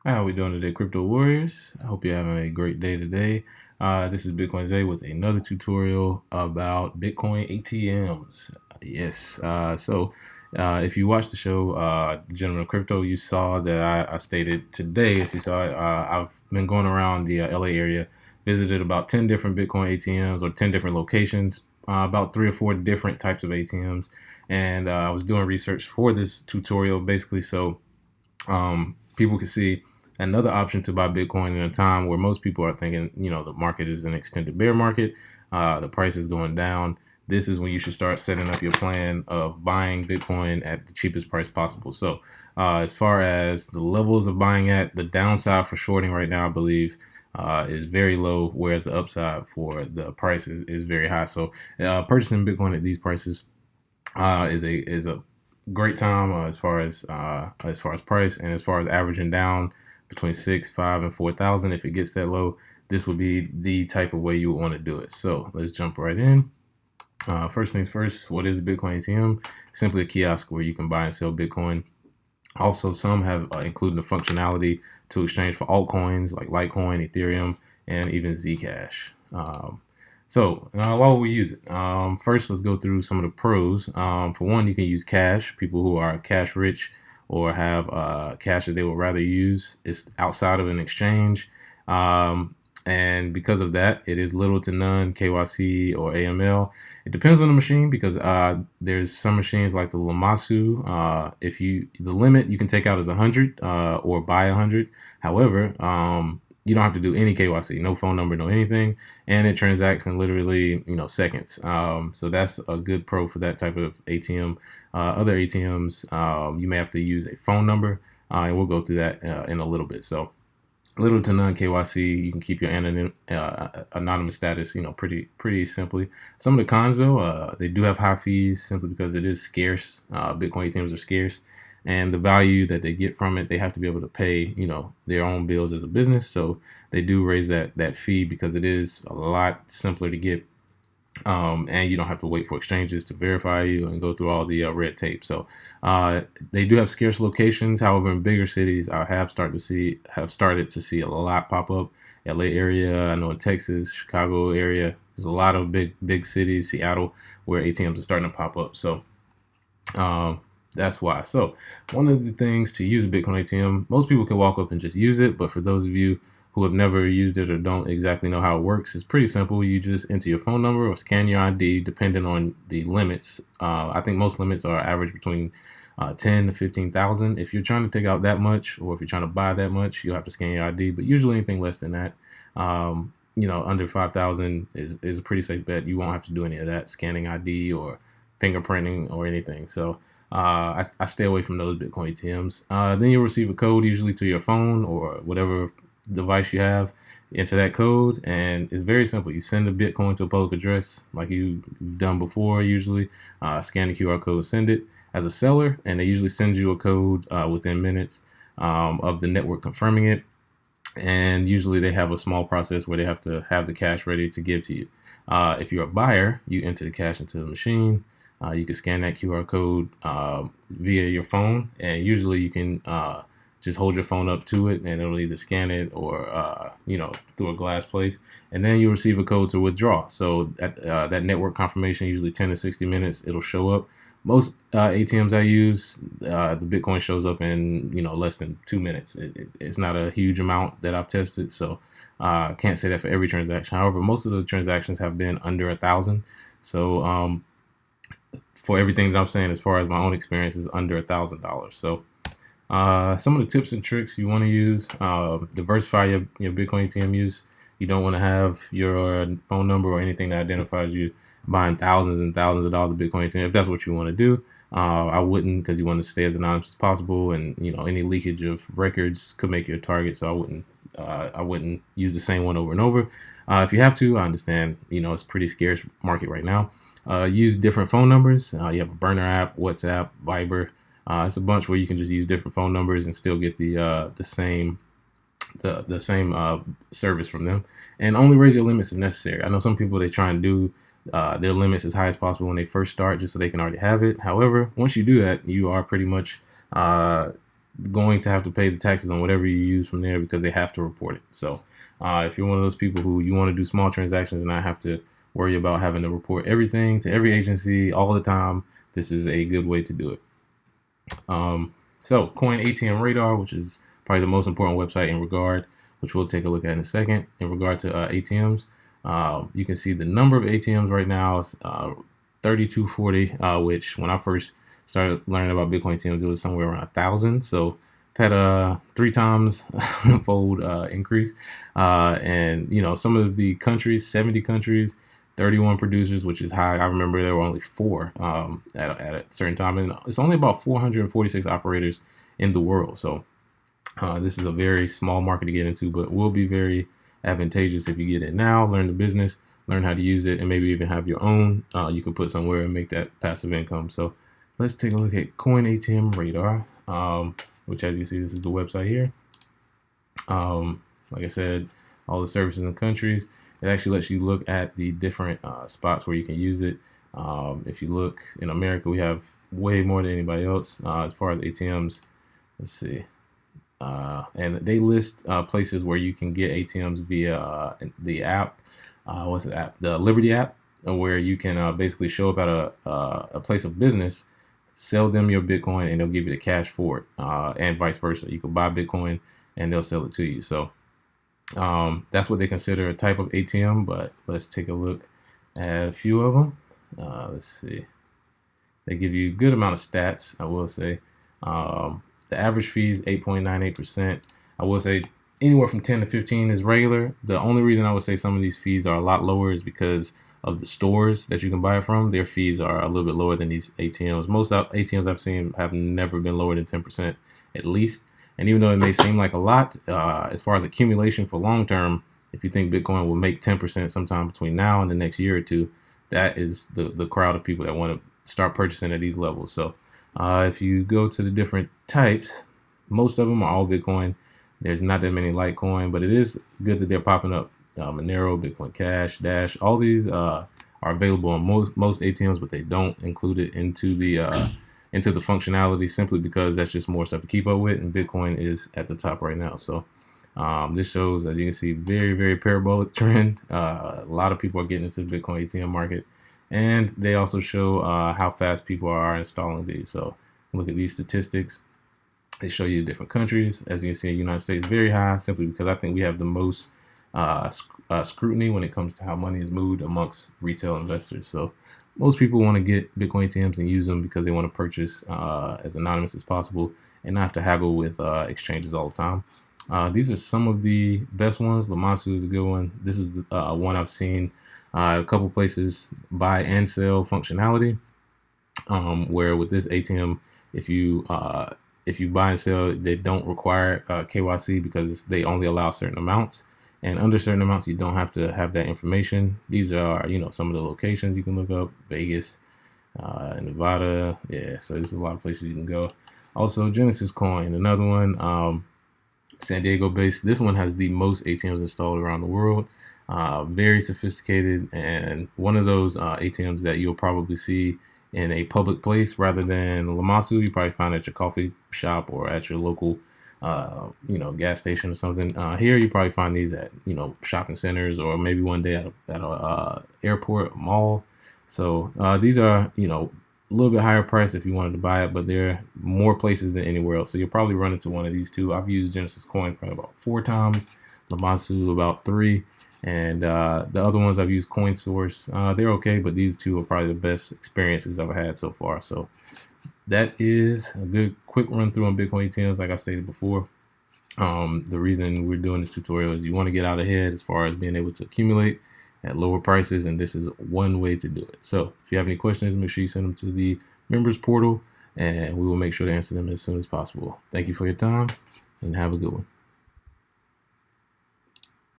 How we doing today, Crypto Warriors? I hope you're having a great day today. This is Bitcoin Zay with another tutorial about Bitcoin ATMs. Yes. If you watched the show, Gentleman of Crypto, you saw that I stated today. If you saw it, I've been going around the LA area, visited about 10 different Bitcoin ATMs or 10 different locations, about 3 or 4 different types of ATMs, and I was doing research for this tutorial basically so people can see another option to buy Bitcoin in a time where most people are thinking, the market is an extended bear market, the price is going down. This is when you should start setting up your plan of buying Bitcoin at the cheapest price possible. So, as far as the levels of buying at, the downside for shorting right now, I believe, is very low, whereas the upside for the price is very high. So, purchasing Bitcoin at these prices is a great time as far as price, and as far as averaging down between 6, 5, and 4,000. If it gets that low, this would be the type of way you would want to do it. So let's jump right in. First things first, what is a Bitcoin ATM? Simply a kiosk where you can buy and sell Bitcoin. Also, some have included the functionality to exchange for altcoins like Litecoin, Ethereum, and even Zcash. Why would we use it? First, let's go through some of the pros. For one, you can use cash. People who are cash rich or have cash that they would rather use is outside of an exchange. And because of that, it is little to none KYC or AML. It depends on the machine because there's some machines like the Lamasu. If the limit you can take out is 100 or buy 100. However, you don't have to do any KYC, no phone number, no anything, and it transacts in literally seconds. So that's a good pro for that type of ATM. Other ATMs, you may have to use a phone number, and we'll go through that in a little bit. So little to none KYC. You can keep your anonymous status, pretty simply. Some of the cons, though, they do have high fees simply because it is scarce. Bitcoin ATMs are scarce, and the value that they get from it, they have to be able to pay, their own bills as a business. So they do raise that fee because it is a lot simpler to get, and you don't have to wait for exchanges to verify you and go through all the red tape. So they do have scarce locations. However, in bigger cities, I have started to see a lot pop up. LA area, I know in Texas, Chicago area, there's a lot of big cities, Seattle, where ATMs are starting to pop up. So that's why. So one of the things to use a Bitcoin ATM, most people can walk up and just use it, but for those of you who have never used it or don't exactly know how it works, it's pretty simple. You just enter your phone number or scan your ID, depending on the limits. I think most limits are average between 10 to 15,000. If you're trying to take out that much, or if you're trying to buy that much, you'll have to scan your ID. But usually anything less than that, under 5,000 is a pretty safe bet. You won't have to do any of that scanning ID or fingerprinting or anything. So I stay away from those Bitcoin ATMs. Then you'll receive a code usually to your phone or whatever device you have. Enter that code, and it's very simple. You send the Bitcoin to a public address like you've done before. Usually, scan the QR code, send it as a seller, and they usually send you a code within minutes of the network confirming it. And usually, they have a small process where they have to have the cash ready to give to you. If you're a buyer, you enter the cash into the machine. You can scan that QR code via your phone, and usually you can just hold your phone up to it, and it'll either scan it or through a glass place, and then you'll receive a code to withdraw. So that network confirmation, usually 10 to 60 minutes, it'll show up. Most ATMs I use, the Bitcoin shows up in less than 2 minutes. It's not a huge amount that I've tested, so I can't say that for every transaction. However, most of the transactions have been under 1,000. So for everything that I'm saying, as far as my own experience, is under $1,000. So some of the tips and tricks you want to use: diversify your Bitcoin ATM use. You don't want to have your phone number or anything that identifies you buying thousands and thousands of dollars of Bitcoin ATM. If that's what you want to do, I wouldn't, because you want to stay as anonymous as possible, and any leakage of records could make you a target. So I wouldn't use the same one over and over. If you have to, I understand. It's a pretty scarce market right now. Use different phone numbers. You have a burner app, WhatsApp, Viber. It's a bunch where you can just use different phone numbers and still get the same service from them. And only raise your limits if necessary. I know some people, they try and do their limits as high as possible when they first start, just so they can already have it. However, once you do that, you are pretty much going to have to pay the taxes on whatever you use from there because they have to report it. So if you're one of those people who you want to do small transactions and not have to worry about having to report everything to every agency all the time, this is a good way to do it. So Coin ATM Radar, which is probably the most important website in regard, which we'll take a look at in a second, in regard to ATMs. You can see the number of ATMs right now is 3240, which when I first started learning about Bitcoin ATMs, it was somewhere around 1,000. So had a 3 times fold increase. And some of the countries, 70 countries, 31 producers, which is high. I remember there were only 4 at a certain time, and it's only about 446 operators in the world. So this is a very small market to get into, but will be very advantageous if you get it now, learn the business, learn how to use it, and maybe even have your own you can put somewhere and make that passive income. So let's take a look at Coin ATM Radar, which, as you see, this is the website here. Like I said, all the services and countries. It actually lets you look at the different spots where you can use it. If you look in America, we have way more than anybody else as far as ATMs. Let's see. And they list places where you can get ATMs via the app. What's the app? The Liberty app, where you can basically show up at a place of business, sell them your Bitcoin, and they'll give you the cash for it, and vice versa. You can buy Bitcoin and they'll sell it to you. So that's what they consider a type of ATM, but let's take a look at a few of them. Let's see. They give you a good amount of stats, I will say. The average fee is 8.98%. I will say anywhere from 10 to 15 is regular. The only reason I would say some of these fees are a lot lower is because of the stores that you can buy it from. Their fees are a little bit lower than these ATMs. Most ATMs I've seen have never been lower than 10% at least. And even though it may seem like a lot, as far as accumulation for long term, if you think Bitcoin will make 10% sometime between now and the next year or two, that is the crowd of people that want to start purchasing at these levels. So if you go to the different types, most of them are all Bitcoin. There's not that many Litecoin, but it is good that they're popping up. Monero, Bitcoin Cash, Dash, all these are available on most ATMs, but they don't include it into the functionality simply because that's just more stuff to keep up with, and Bitcoin is at the top right now. So this shows, as you can see, very, very parabolic trend. A lot of people are getting into the Bitcoin ATM market, and they also show how fast people are installing these. So look at these statistics. They show you different countries. As you can see, the United States very high, simply because I think we have the most scrutiny when it comes to how money is moved amongst retail investors. So most people want to get Bitcoin ATMs and use them because they want to purchase as anonymous as possible and not have to haggle with exchanges all the time. These are some of the best ones. Lamasu is a good one. This is one I've seen a couple places buy and sell functionality, where with this ATM, if you buy and sell, they don't require KYC because they only allow certain amounts. And under certain amounts, you don't have to have that information. These are, some of the locations you can look up: Vegas, Nevada. Yeah, so there's a lot of places you can go. Also, Genesis Coin, another one, San Diego based. This one has the most ATMs installed around the world. Very sophisticated, and one of those ATMs that you'll probably see in a public place rather than Lamasu. You probably find at your coffee shop or at your local gas station or something. Here you probably find these at shopping centers, or maybe one day at a airport, mall. So these are a little bit higher price if you wanted to buy it, but they're more places than anywhere else. So you'll probably run into one of these two. I've used Genesis Coin probably about 4 times, Lamasu about 3, and the other ones I've used CoinSource. They're okay, but these two are probably the best experiences I've had so far. So that is a good quick run through on Bitcoin ATMs. Like I stated before, the reason we're doing this tutorial is you want to get out ahead as far as being able to accumulate at lower prices, and this is one way to do it. So if you have any questions, make sure you send them to the members portal, and we will make sure to answer them as soon as possible. Thank you for your time, and have a good one.